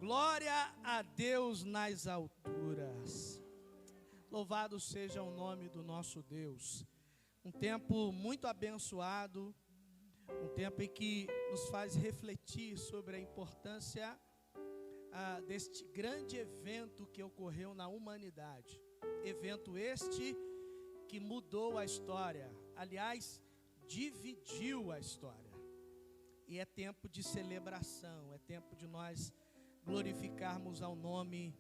Glória a Deus nas alturas. Louvado seja o nome do nosso Deus. Um tempo muito abençoado, um tempo em que nos faz refletir sobre a importância deste grande evento que ocorreu na humanidade. Evento este que mudou a história, aliás, dividiu a história. E é tempo de celebração, é tempo de nós glorificarmos ao nome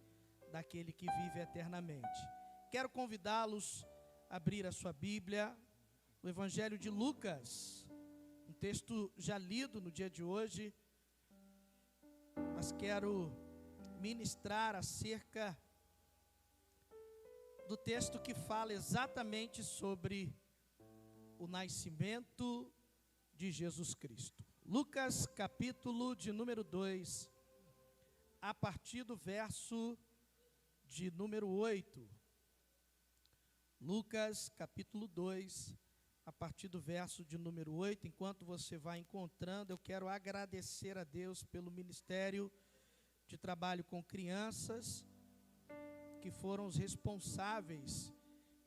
daquele que vive eternamente. Quero convidá-los a abrir a sua Bíblia, o Evangelho de Lucas, um texto já lido no dia de hoje, mas quero ministrar acerca do texto que fala exatamente sobre o nascimento de Jesus Cristo. Lucas, capítulo de número 2, a partir do verso de número 8. Lucas, capítulo 2, a partir do verso de número 8. Enquanto você vai encontrando, eu quero agradecer a Deus pelo ministério de trabalho com crianças, que foram os responsáveis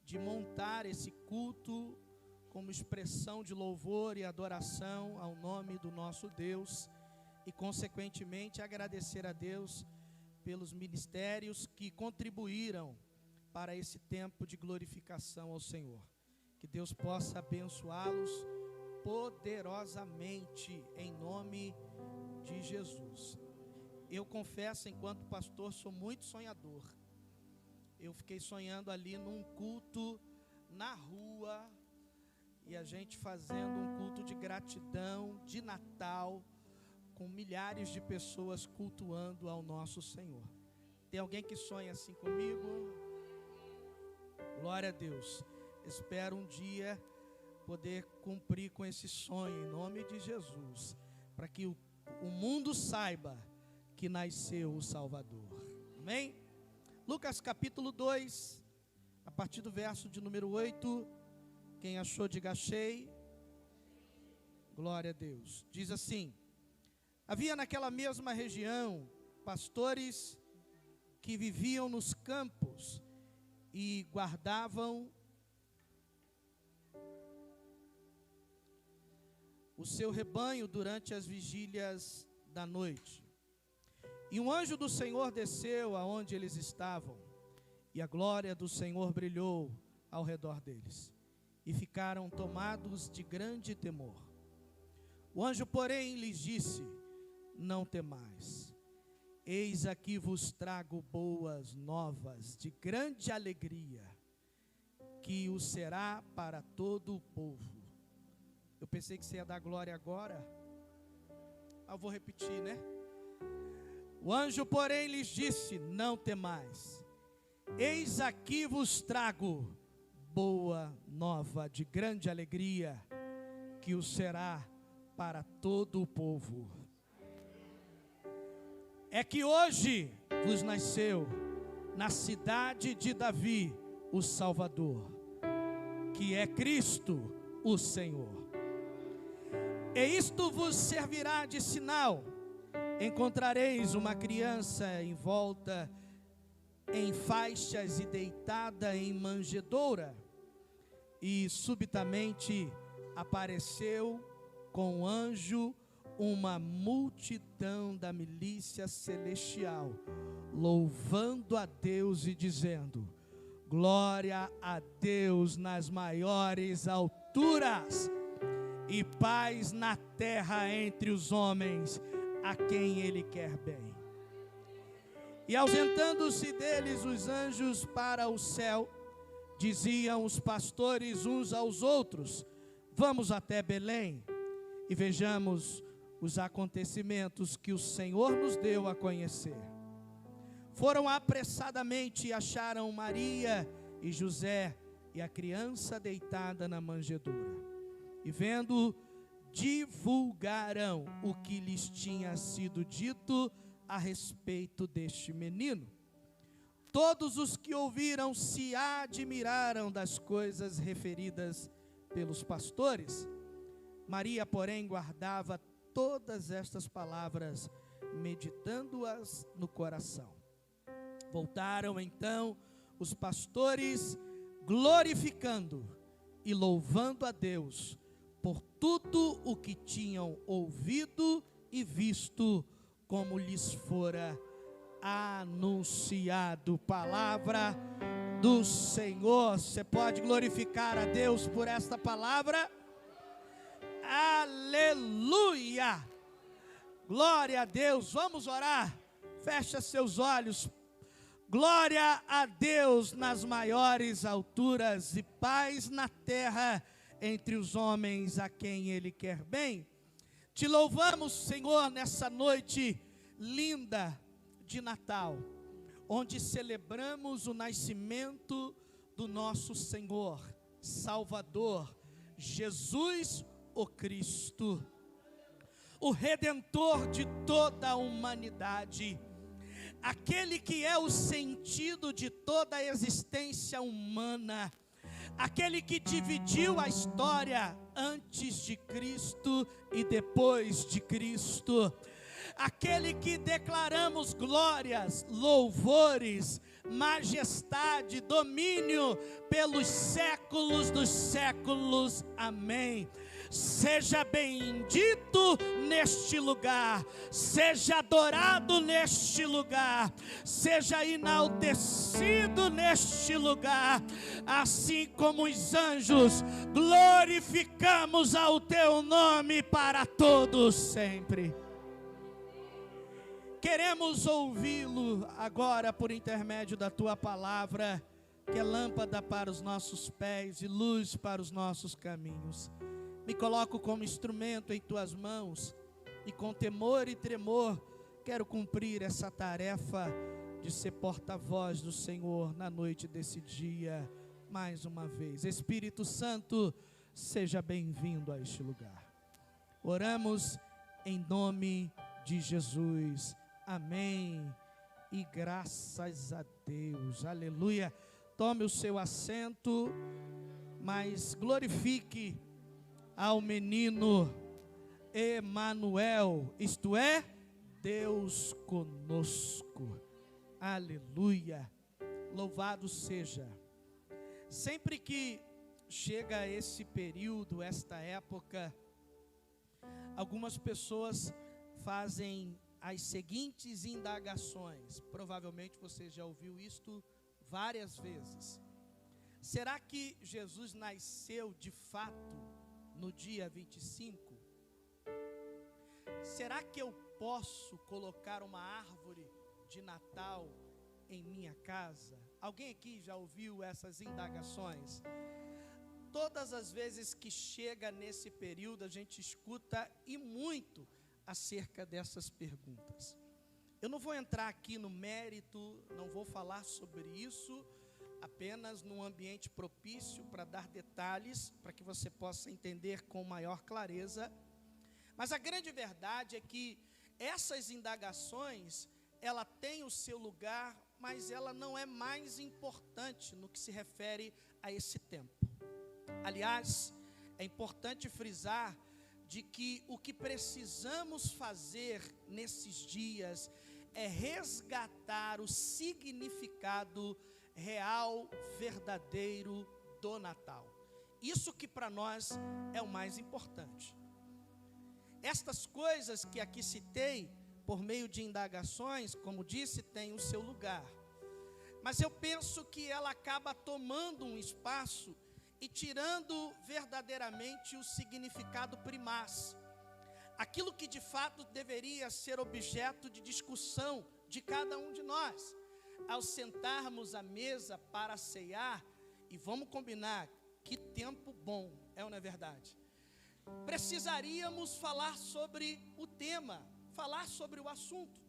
de montar esse culto como expressão de louvor e adoração ao nome do nosso Deus. E, consequentemente, agradecer a Deus pelos ministérios que contribuíram para esse tempo de glorificação ao Senhor. Que Deus possa abençoá-los poderosamente, em nome de Jesus. Eu confesso, enquanto pastor, sou muito sonhador. Eu fiquei sonhando ali num culto na rua, e a gente fazendo um culto de gratidão, de Natal, com milhares de pessoas cultuando ao nosso Senhor. Tem alguém que sonha assim comigo? Glória a Deus. Espero um dia poder cumprir com esse sonho, em nome de Jesus, para que o mundo saiba que nasceu o Salvador. Amém? Lucas capítulo 2, a partir do verso de número 8. Quem achou, diga achei. Glória a Deus. Diz assim: havia naquela mesma região pastores que viviam nos campos e guardavam o seu rebanho durante as vigílias da noite. E um anjo do Senhor desceu aonde eles estavam, e a glória do Senhor brilhou ao redor deles, e ficaram tomados de grande temor. O anjo, porém, lhes disse: não temais, eis aqui vos trago boas novas de grande alegria, que o será para todo o povo. Eu pensei que você ia dar glória agora. Eu vou repetir, né? O anjo, porém, lhes disse: não temais, eis aqui vos trago boa nova de grande alegria, que o será para todo o povo. É que hoje vos nasceu na cidade de Davi o Salvador, que é Cristo o Senhor. E isto vos servirá de sinal: encontrareis uma criança envolta em faixas e deitada em manjedoura. E subitamente apareceu com o anjo uma multidão da milícia celestial, louvando a Deus e dizendo: glória a Deus nas maiores alturas, e paz na terra entre os homens a quem Ele quer bem. E ausentando-se deles os anjos para o céu, diziam os pastores uns aos outros: vamos até Belém e vejamos os acontecimentos que o Senhor nos deu a conhecer. Foram apressadamente e acharam Maria e José e a criança deitada na manjedoura. E vendo, divulgaram o que lhes tinha sido dito a respeito deste menino. Todos os que ouviram se admiraram das coisas referidas pelos pastores. Maria, porém, guardava todas estas palavras meditando-as no coração. Voltaram então os pastores, glorificando e louvando a Deus por tudo o que tinham ouvido e visto, como lhes fora anunciado. Palavra do Senhor. Você pode glorificar a Deus por esta palavra? Aleluia! Glória a Deus. Vamos orar. Fecha seus olhos. Glória a Deus nas maiores alturas e paz na terra entre os homens a quem Ele quer bem. Te louvamos, Senhor, nessa noite linda de Natal, onde celebramos o nascimento do nosso Senhor, Salvador, Jesus o Cristo, o Redentor de toda a humanidade, aquele que é o sentido de toda a existência humana, aquele que dividiu a história antes de Cristo e depois de Cristo, aquele que declaramos glórias, louvores, majestade, domínio pelos séculos dos séculos. Amém. Seja bendito neste lugar, seja adorado neste lugar, seja enaltecido neste lugar, assim como os anjos, glorificamos ao teu nome para todos sempre. Queremos ouvi-lo agora por intermédio da tua palavra, que é lâmpada para os nossos pés e luz para os nossos caminhos. Me coloco como instrumento em tuas mãos e com temor e tremor quero cumprir essa tarefa de ser porta-voz do Senhor na noite desse dia, mais uma vez. Espírito Santo, seja bem-vindo a este lugar. Oramos em nome de Jesus. Amém. E graças a Deus. Aleluia. Tome o seu assento, mas glorifique ao menino Emanuel, isto é, Deus conosco. Aleluia. Louvado seja. Sempre que chega esse período, esta época, algumas pessoas fazem as seguintes indagações. Provavelmente você já ouviu isto várias vezes. Será que Jesus nasceu de fato no dia 25? Será que eu posso colocar uma árvore de Natal em minha casa? Alguém aqui já ouviu essas indagações? Todas as vezes que chega nesse período, a gente escuta e muito acerca dessas perguntas. Eu não vou entrar aqui no mérito, não vou falar sobre isso, apenas num ambiente propício para dar detalhes, para que você possa entender com maior clareza. Mas a grande verdade é que essas indagações, ela tem o seu lugar, mas ela não é mais importante no que se refere a esse tempo. Aliás, é importante frisar de que o que precisamos fazer nesses dias é resgatar o significado real, verdadeiro do Natal. Isso que para nós é o mais importante. Estas coisas que aqui citei, por meio de indagações, como disse, tem o seu lugar. Mas eu penso que ela acaba tomando um espaço e tirando verdadeiramente o significado primaz. Aquilo que de fato deveria ser objeto de discussão de cada um de nós. Ao sentarmos à mesa para ceiar, e vamos combinar, que tempo bom, é ou não é verdade? Precisaríamos falar sobre o tema, falar sobre o assunto.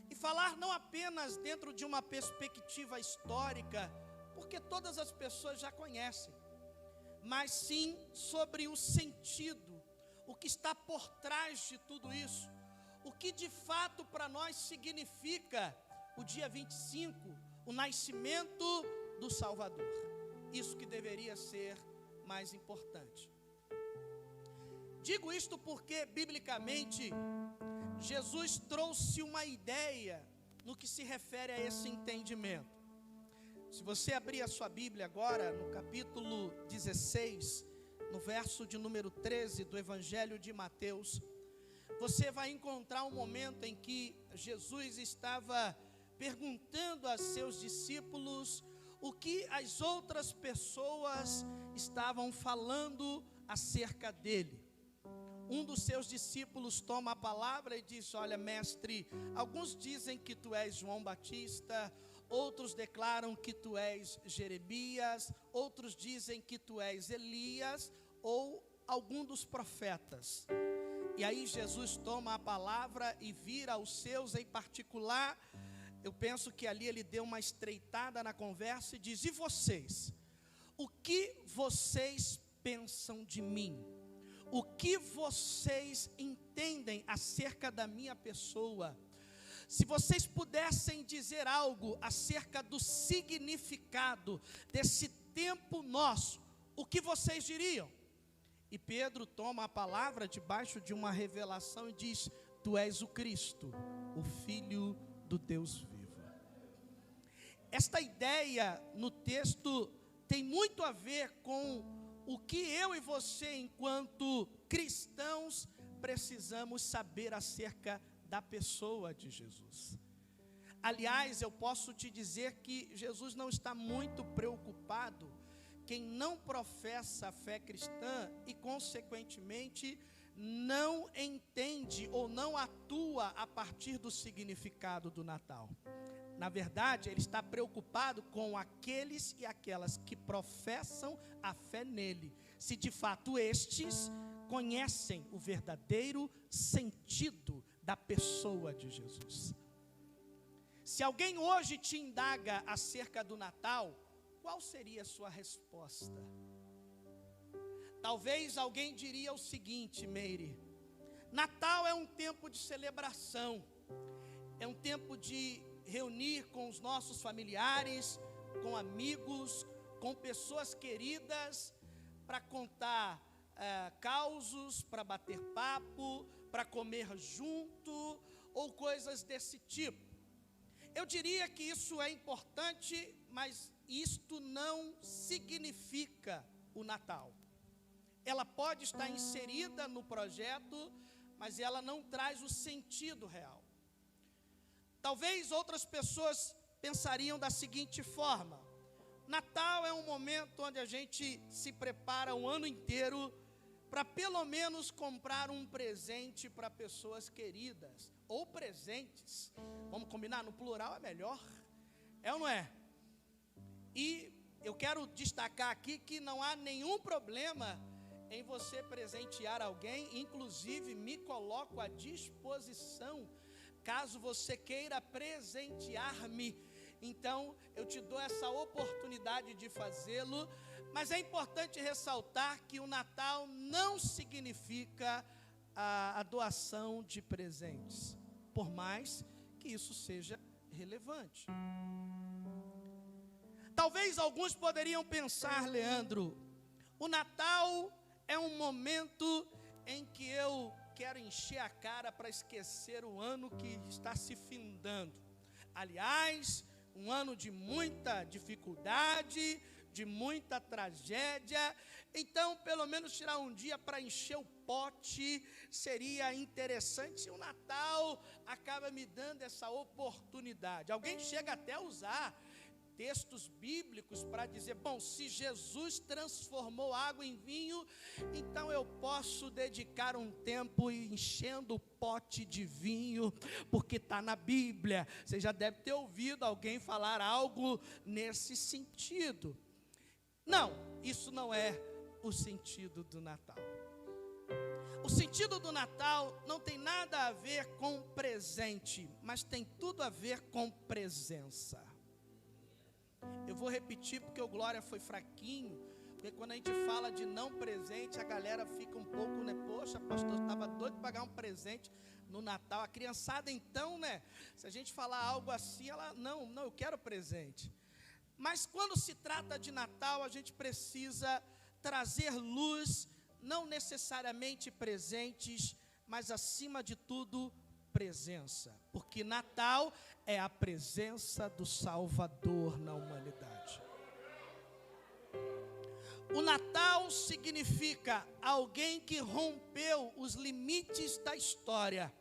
E falar não apenas dentro de uma perspectiva histórica, porque todas as pessoas já conhecem, mas sim sobre o sentido, o que está por trás de tudo isso, o que de fato para nós significa o dia 25, o nascimento do Salvador. Isso que deveria ser mais importante. Digo isto porque, biblicamente, Jesus trouxe uma ideia no que se refere a esse entendimento. Se você abrir a sua Bíblia agora, no capítulo 16, no verso de número 13 do Evangelho de Mateus, você vai encontrar um momento em que Jesus estava perguntando a seus discípulos o que as outras pessoas estavam falando acerca dele. Um dos seus discípulos toma a palavra e diz: olha, mestre, alguns dizem que tu és João Batista, outros declaram que tu és Jeremias, outros dizem que tu és Elias ou algum dos profetas. E aí Jesus toma a palavra e vira aos seus em particular. Eu penso que ali ele deu uma estreitada na conversa e diz: e vocês? O que vocês pensam de mim? O que vocês entendem acerca da minha pessoa? Se vocês pudessem dizer algo acerca do significado desse tempo nosso, o que vocês diriam? E Pedro toma a palavra debaixo de uma revelação e diz: tu és o Cristo, o Filho do Deus vivo. Esta ideia no texto tem muito a ver com o que eu e você, enquanto cristãos, precisamos saber acerca da pessoa de Jesus. Aliás, eu posso te dizer que Jesus não está muito preocupado quem não professa a fé cristã e, consequentemente, não entende ou não atua a partir do significado do Natal. Na verdade, ele está preocupado com aqueles e aquelas que professam a fé nele, se de fato estes conhecem o verdadeiro sentido da pessoa de Jesus. Se alguém hoje te indaga acerca do Natal, qual seria a sua resposta? Talvez alguém diria o seguinte: Meire, Natal é um tempo de celebração, é um tempo de reunir com os nossos familiares, com amigos, com pessoas queridas, para contar causos, para bater papo, para comer junto, ou coisas desse tipo. Eu diria que isso é importante, mas isto não significa o Natal. Ela pode estar inserida no projeto, mas ela não traz o sentido real. Talvez outras pessoas pensariam da seguinte forma: Natal é um momento onde a gente se prepara o ano inteiro para pelo menos comprar um presente para pessoas queridas, ou presentes, vamos combinar, no plural é melhor, é ou não é? E eu quero destacar aqui que não há nenhum problema em você presentear alguém, inclusive me coloco à disposição, caso você queira presentear-me, então eu te dou essa oportunidade de fazê-lo. Mas é importante ressaltar que o Natal não significa a doação de presentes, por mais que isso seja relevante. Talvez alguns poderiam pensar: Leandro, o Natal é um momento em que eu quero encher a cara para esquecer o ano que está se findando. Aliás, um ano de muita dificuldade, de muita tragédia. Então, pelo menos tirar um dia para encher o pote seria interessante. Se o Natal acaba me dando essa oportunidade. Alguém chega até a usar textos bíblicos para dizer: bom, se Jesus transformou água em vinho, então eu posso dedicar um tempo enchendo o pote de vinho, porque está na Bíblia. Você já deve ter ouvido alguém falar algo nesse sentido. Não, isso não é o sentido do Natal. O sentido do Natal não tem nada a ver com presente, mas tem tudo a ver com presença. Eu vou repetir porque o Glória foi fraquinho, porque quando a gente fala de não presente, a galera fica um pouco, né? Poxa, pastor, estava doido para pagar um presente no Natal. A criançada então, né? Se a gente falar algo assim, ela, não, eu quero presente. Mas quando se trata de Natal, a gente precisa trazer luz, não necessariamente presentes, mas acima de tudo, presença, porque Natal é a presença do Salvador na humanidade. O Natal significa alguém que rompeu os limites da história,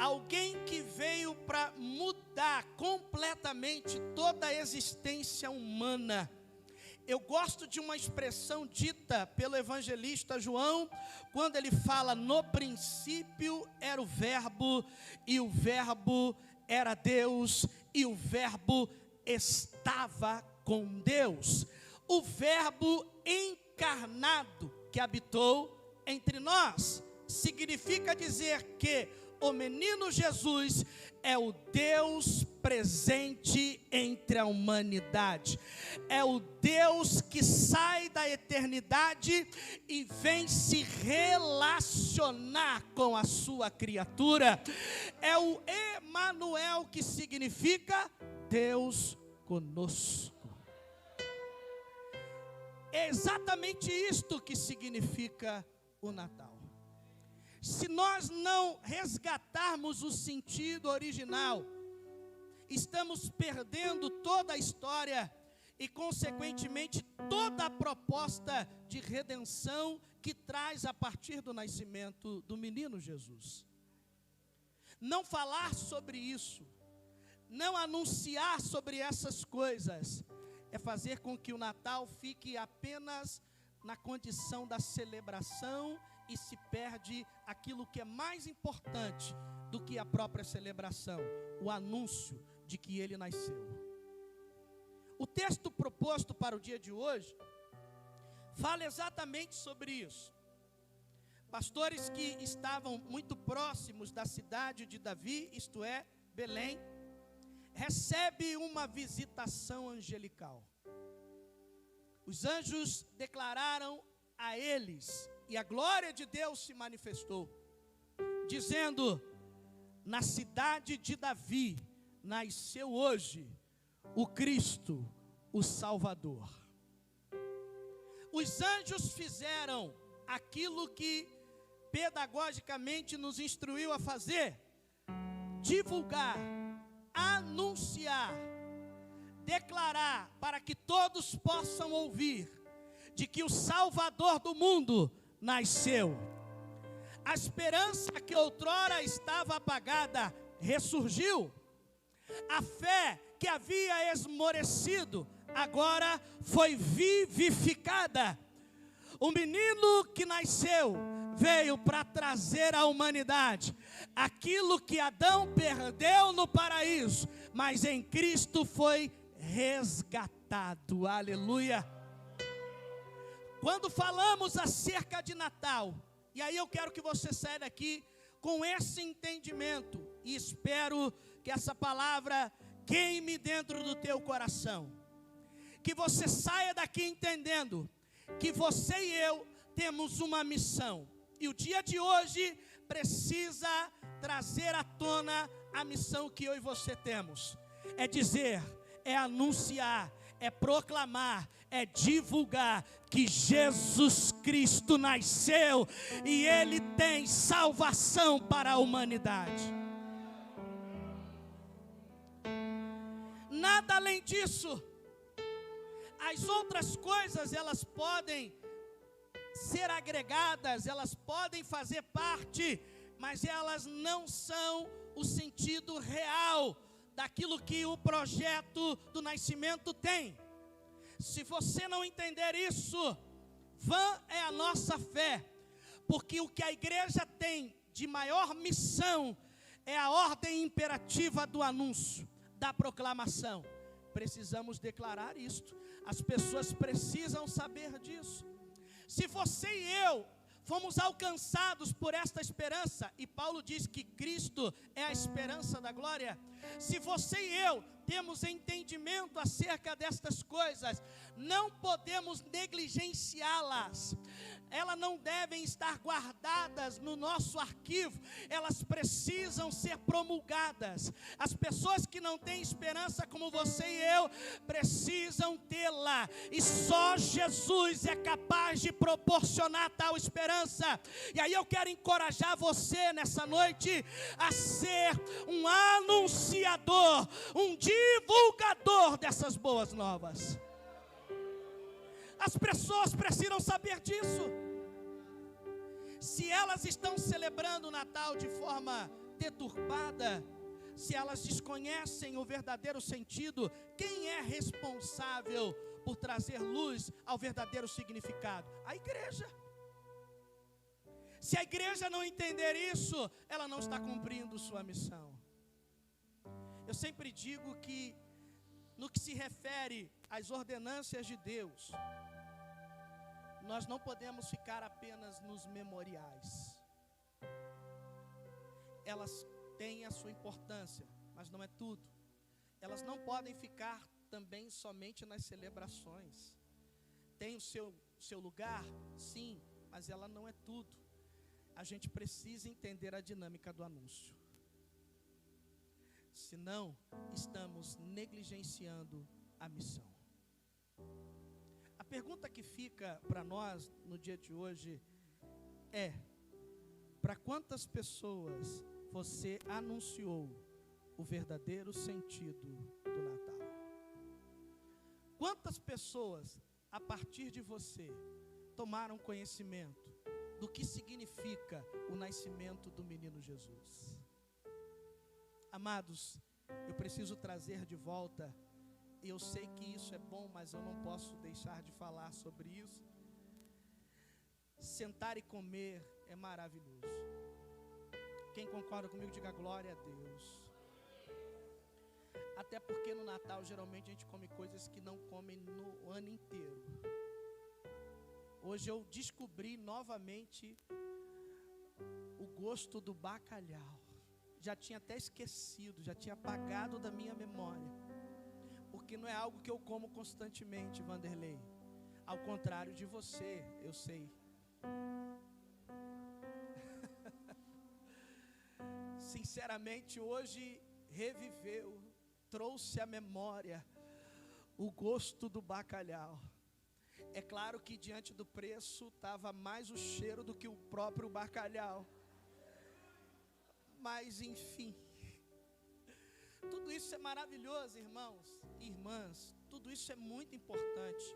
alguém que veio para mudar completamente toda a existência humana. Eu gosto de uma expressão dita pelo evangelista João, quando ele fala: no princípio era o verbo, e o verbo era Deus, e o verbo estava com Deus. O verbo encarnado que habitou entre nós, significa dizer que o menino Jesus é o Deus presente entre a humanidade. É o Deus que sai da eternidade e vem se relacionar com a sua criatura. É o Emanuel, que significa Deus conosco. É exatamente isto que significa o Natal. Se nós não resgatarmos o sentido original, estamos perdendo toda a história e, consequentemente, toda a proposta de redenção que traz a partir do nascimento do menino Jesus. Não falar sobre isso, não anunciar sobre essas coisas, é fazer com que o Natal fique apenas na condição da celebração e se perde aquilo que é mais importante do que a própria celebração, o anúncio de que ele nasceu. O texto proposto para o dia de hoje fala exatamente sobre isso. Pastores que estavam muito próximos da cidade de Davi, isto é, Belém, recebe uma visitação angelical. Os anjos declararam a eles, e a glória de Deus se manifestou, dizendo: na cidade de Davi nasceu hoje o Cristo, o Salvador. Os anjos fizeram aquilo que pedagogicamente nos instruiu a fazer: divulgar, anunciar, declarar para que todos possam ouvir de que o Salvador do mundo nasceu. A esperança que outrora estava apagada ressurgiu. A fé que havia esmorecido agora foi vivificada. O menino que nasceu veio para trazer à humanidade aquilo que Adão perdeu no paraíso, mas em Cristo foi resgatado. Aleluia. Quando falamos acerca de Natal, e aí eu quero que você saia daqui com esse entendimento, e espero que essa palavra queime dentro do teu coração, que você saia daqui entendendo que você e eu temos uma missão, e o dia de hoje precisa trazer à tona a missão que eu e você temos. É dizer, é anunciar, é proclamar, é divulgar que Jesus Cristo nasceu e Ele tem salvação para a humanidade. Nada além disso. As outras coisas, elas podem ser agregadas, elas podem fazer parte, mas elas não são o sentido real daquilo que o projeto do nascimento tem. Se você não entender isso, vã é a nossa fé, porque o que a igreja tem de maior missão é a ordem imperativa do anúncio, da proclamação. Precisamos declarar isto, as pessoas precisam saber disso. Se você e eu fomos alcançados por esta esperança, e Paulo diz que Cristo é a esperança da glória, se você e eu temos entendimento acerca destas coisas, não podemos negligenciá-las, elas não devem estar guardadas no nosso arquivo, elas precisam ser promulgadas. As pessoas que não têm esperança como você e eu, precisam tê-la, e só Jesus é capaz de proporcionar tal esperança. E aí eu quero encorajar você nessa noite a ser um anunciador, um divulgador dessas boas novas. As pessoas precisam saber disso. Se elas estão celebrando o Natal de forma deturpada, se elas desconhecem o verdadeiro sentido, quem é responsável por trazer luz ao verdadeiro significado? A igreja. Se a igreja não entender isso, ela não está cumprindo sua missão. Eu sempre digo que, no que se refere às ordenâncias de Deus, nós não podemos ficar apenas nos memoriais. Elas têm a sua importância, mas não é tudo. Elas não podem ficar também somente nas celebrações. Tem o seu lugar, sim, mas ela não é tudo. A gente precisa entender a dinâmica do anúncio. Senão, estamos negligenciando a missão. A pergunta que fica para nós no dia de hoje é: para quantas pessoas você anunciou o verdadeiro sentido do Natal? Quantas pessoas, a partir de você, tomaram conhecimento do que significa o nascimento do menino Jesus? Amados, eu preciso trazer de volta. Eu sei que isso é bom, mas eu não posso deixar de falar sobre isso. Sentar e comer é maravilhoso. Quem concorda comigo, diga glória a Deus. Até porque no Natal, geralmente, a gente come coisas que não comem no ano inteiro. Hoje eu descobri novamente o gosto do bacalhau. Já tinha até esquecido, já tinha apagado da minha memória. Porque não é algo que eu como constantemente, Vanderlei. Ao contrário de você, eu sei. Sinceramente, hoje reviveu, trouxe à memória o gosto do bacalhau. É claro que diante do preço estava mais o cheiro do que o próprio bacalhau. Mas enfim, tudo isso é maravilhoso, irmãos e irmãs. Tudo isso é muito importante.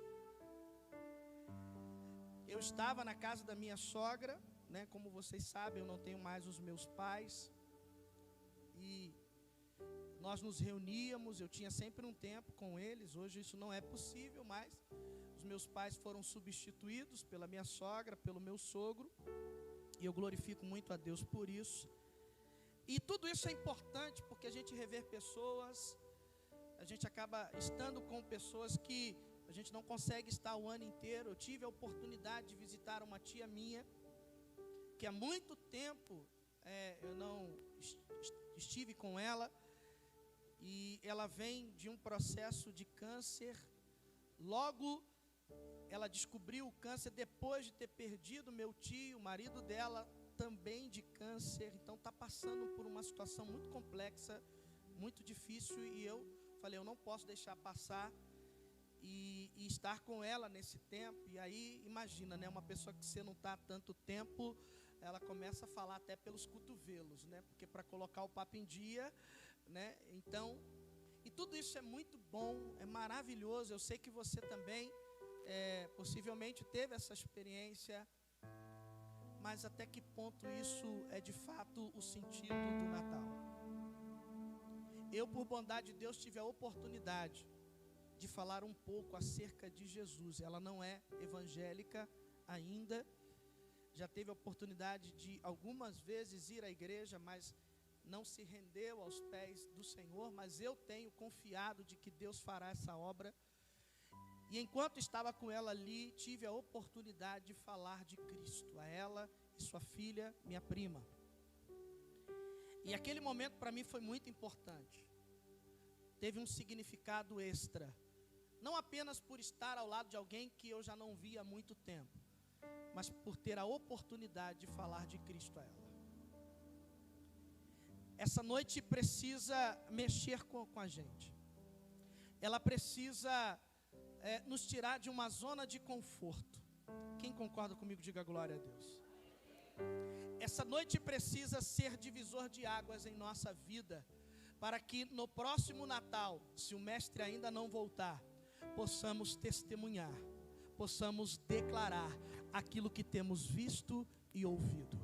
Eu estava na casa da minha sogra, né? Como vocês sabem, eu não tenho mais os meus pais. E nós nos reuníamos, eu tinha sempre um tempo com eles. Hoje isso não é possível mais. Os meus pais foram substituídos pela minha sogra, pelo meu sogro. E eu glorifico muito a Deus por isso. E tudo isso é importante porque a gente rever pessoas, a gente acaba estando com pessoas que a gente não consegue estar o ano inteiro. Eu tive a oportunidade de visitar uma tia minha, que há muito tempo eu não estive com ela, e ela vem de um processo de câncer. Logo, ela descobriu o câncer depois de ter perdido meu tio, o marido dela, também de câncer. Então está passando por uma situação muito complexa, muito difícil, e eu falei, eu não posso deixar passar e estar com ela nesse tempo. E aí imagina, né, uma pessoa que você não está há tanto tempo, ela começa a falar até pelos cotovelos, né, porque para colocar o papo em dia, né, então, e tudo isso é muito bom, é maravilhoso. Eu sei que você também possivelmente teve essa experiência. Mas até que ponto isso é de fato o sentido do Natal? Eu, por bondade de Deus, tive a oportunidade de falar um pouco acerca de Jesus. Ela não é evangélica ainda. Já teve a oportunidade de algumas vezes ir à igreja, mas não se rendeu aos pés do Senhor. Mas eu tenho confiado de que Deus fará essa obra. E enquanto estava com ela ali, tive a oportunidade de falar de Cristo a ela e sua filha, minha prima. E aquele momento para mim foi muito importante. Teve um significado extra. Não apenas por estar ao lado de alguém que eu já não via há muito tempo, mas por ter a oportunidade de falar de Cristo a ela. Essa noite precisa mexer com a gente. Ela precisa nos tirar de uma zona de conforto. Quem concorda comigo, diga glória a Deus. Essa noite precisa ser divisor de águas em nossa vida, para que no próximo Natal, se o mestre ainda não voltar, possamos testemunhar, possamos declarar aquilo que temos visto e ouvido.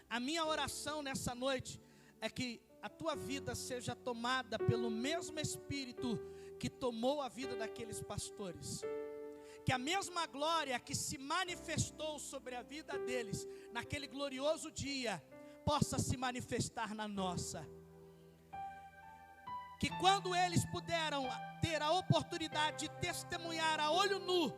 A minha oração nessa noite é que a tua vida seja tomada pelo mesmo Espírito que tomou a vida daqueles pastores. Que a mesma glória que se manifestou sobre a vida deles naquele glorioso dia possa se manifestar na nossa. Que quando eles puderam ter a oportunidade de testemunhar a olho nu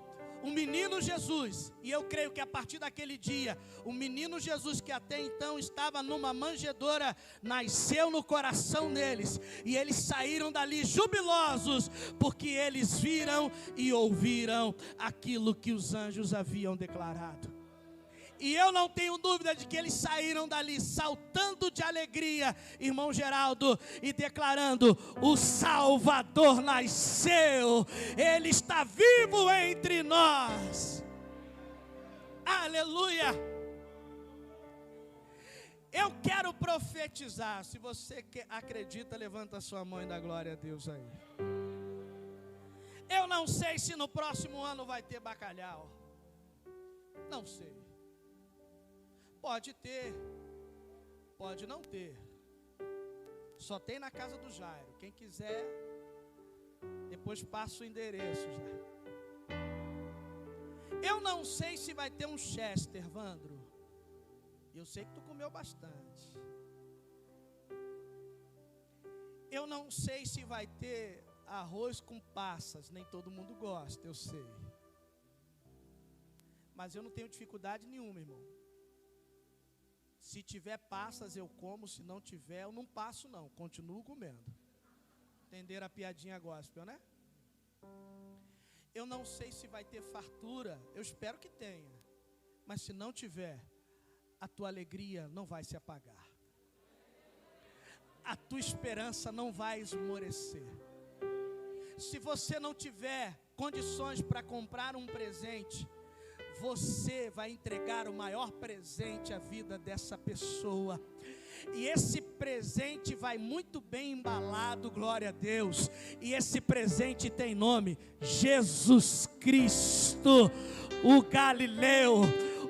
o menino Jesus, e eu creio que a partir daquele dia, o menino Jesus que até então estava numa manjedoura, nasceu no coração deles, e eles saíram dali jubilosos, porque eles viram e ouviram aquilo que os anjos haviam declarado. E eu não tenho dúvida de que eles saíram dali saltando de alegria, irmão Geraldo, e declarando: o Salvador nasceu, Ele está vivo entre nós. Aleluia! Eu quero profetizar. Se você acredita, levanta a sua mão e dá glória a Deus aí. Eu não sei se no próximo ano vai ter bacalhau. Não sei. Pode ter, pode não ter. Só tem na casa do Jairo. Quem quiser, depois passa o endereço já. Eu não sei se vai ter um Chester, Vandro. Eu sei que tu comeu bastante. Eu não sei se vai ter arroz com passas. Nem todo mundo gosta, eu sei. Mas eu não tenho dificuldade nenhuma, irmão. Se tiver passas eu como, se não tiver eu não passo não, continuo comendo. Entenderam a piadinha gospel, né? Eu não sei se vai ter fartura, eu espero que tenha. Mas se não tiver, a tua alegria não vai se apagar. A tua esperança não vai esmorecer. Se você não tiver condições para comprar um presente, você vai entregar o maior presente à vida dessa pessoa. E esse presente vai muito bem embalado, glória a Deus. E esse presente tem nome: Jesus Cristo, o Galileu,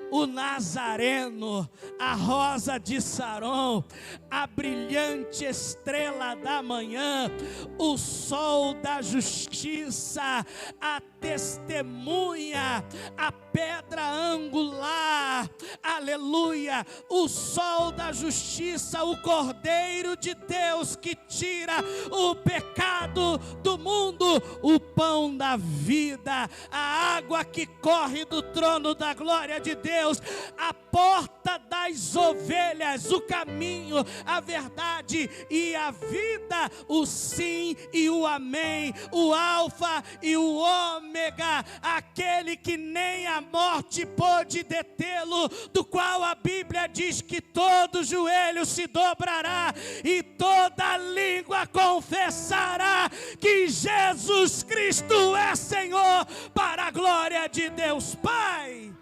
o Nazareno, a rosa de Saron, a brilhante estrela da manhã, o sol da justiça, a testemunha, a pedra angular, aleluia, o sol da justiça, o Cordeiro de Deus que tira o pecado do mundo, o pão da vida, a água que corre do trono da glória de Deus, a porta das ovelhas, o caminho, a verdade e a vida, o sim e o amém, o alfa e o ômega, aquele que nem a morte pôde detê-lo, do qual a Bíblia diz que todo joelho se dobrará e toda língua confessará que Jesus Cristo é Senhor, para a glória de Deus Pai.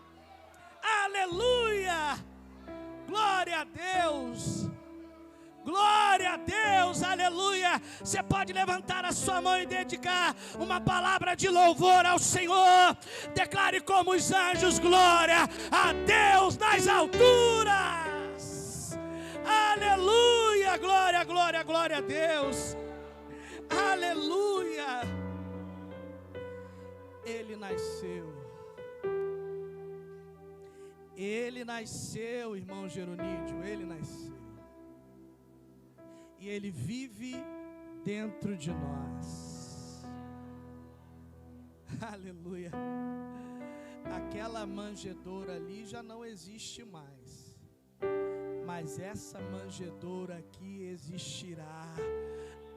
Aleluia, glória a Deus, glória a Deus, aleluia. Você pode levantar a sua mão e dedicar uma palavra de louvor ao Senhor. Declare como os anjos: glória a Deus nas alturas, aleluia, glória, glória, glória a Deus, aleluia. Ele nasceu. Ele nasceu, irmão Geronídio, ele nasceu. E ele vive dentro de nós. Aleluia. Aquela manjedoura ali já não existe mais. Mas essa manjedoura aqui existirá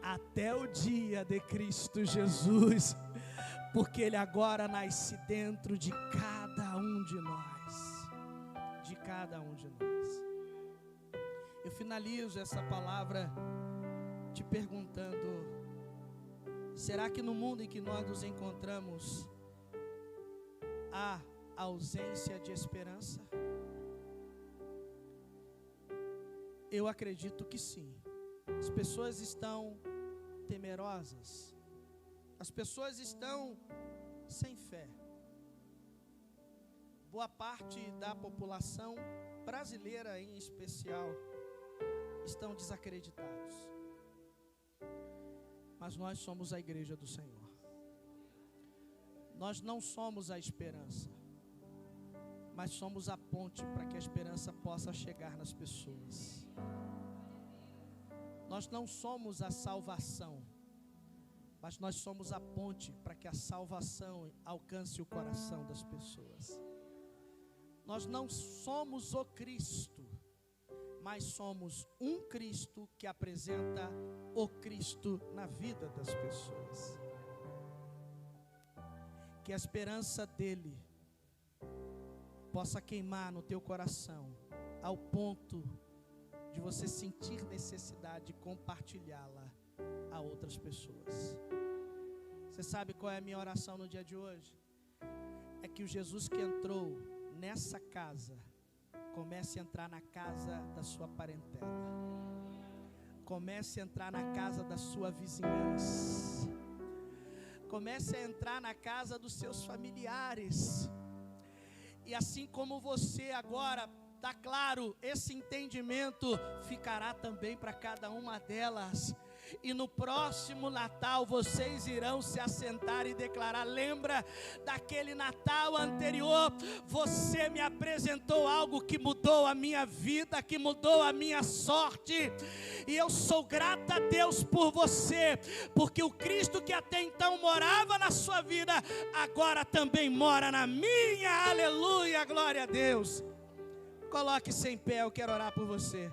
até o dia de Cristo Jesus. Porque ele agora nasce dentro de cada um de nós. De cada um de nós. Eu finalizo essa palavra te perguntando: será que no mundo em que nós nos encontramos há ausência de esperança? Eu acredito que sim. As pessoas estão temerosas. As pessoas estão sem fé. Boa parte da população brasileira, em especial, estão desacreditados. Mas nós somos a igreja do Senhor. Nós não somos a esperança, mas somos a ponte para que a esperança possa chegar nas pessoas. Nós não somos a salvação, mas nós somos a ponte para que a salvação alcance o coração das pessoas. Nós não somos o Cristo, mas somos um Cristo que apresenta o Cristo na vida das pessoas. Que a esperança dele possa queimar no teu coração, ao ponto de você sentir necessidade de compartilhá-la a outras pessoas. Você sabe qual é a minha oração no dia de hoje? É que o Jesus que entrou nessa casa comece a entrar na casa da sua parentela. Comece a entrar na casa da sua vizinhança. Comece a entrar na casa dos seus familiares. E assim como você agora, está claro, esse entendimento ficará também para cada uma delas. E no próximo Natal vocês irão se assentar e declarar: lembra daquele Natal anterior? Você me apresentou algo que mudou a minha vida, que mudou a minha sorte. E eu sou grata a Deus por você, porque o Cristo que até então morava na sua vida, agora também mora na minha. Aleluia, glória a Deus. Coloque-se em pé, eu quero orar por você.